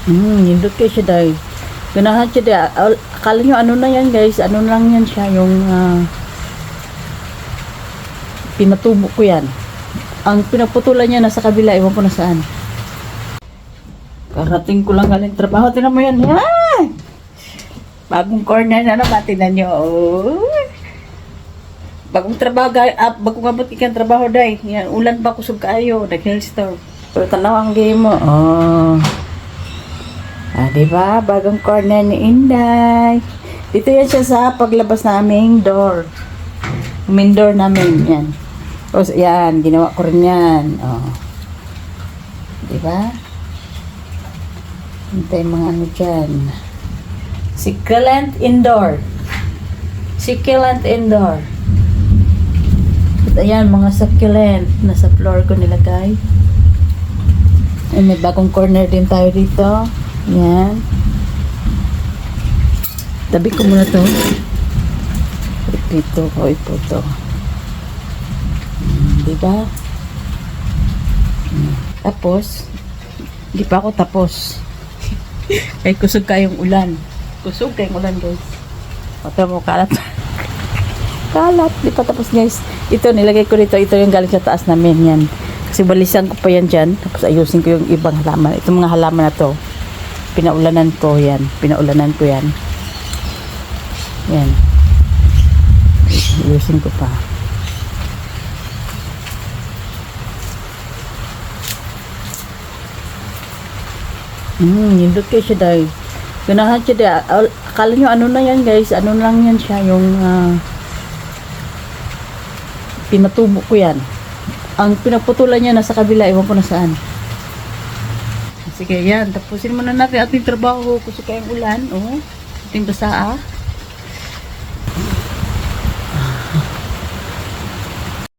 Nindot kayo siya dahil. Ganahan siya dahil. Akala nyo ano na yan guys. Ano lang yan siya. Yung pinatubo ko yan. Ang pinaputulan niya nasa kabila. Iwan ko na saan. Karating ko lang galing trabaho. Tinan mo yan. Ay! Bagong corner na naman. Tinan nyo. Oh. Bagong trabaho. Bagong abot ikan trabaho dahil. Yan, ulan ba kusog kaayo. Nag-hailstorm. Pero tanaw ang game mo. Oh. Diba? Bagong corner ni Inday. Dito yan siya sa paglabas na aming door. Main door namin. Yan. O, yan. Ginawa ko rin yan. Oh. Diba? Hintay mga ano dyan. Succulent indoor. Succulent indoor. At ayan, mga succulent. Nasa floor ko nilagay. Ay, may bagong corner din tayo dito. Yan. Tabi ko muna to. Dito ko ito to. Diba? Tapos, hindi pa ako tapos. Ay, kusog kayong ulan. Kusog kayong ulan, guys. Ito mo, kalat. Kalat. Di pa tapos, guys. Ito, nilagay ko dito. Ito yung galing sa taas namin. Yan. Kasi balisan ko pa yan dyan. Tapos ayusin ko yung ibang halaman. Itong mga halaman na to. Pinaulanan ko yan. Pinaulanan ko yan. Yan. Ayusin ko pa. Nindot kayo siya dahil. Ganahan siya dahil. Akala nyo ano na yan guys. Ano lang yan siya. Yung pinatubo ko yan. Ang pinaputulan niya nasa kabila. Iwan ko na saan. Sige, yan. Tapusin muna natin ating trabaho kasi kayong ulan. Oh, ating basa.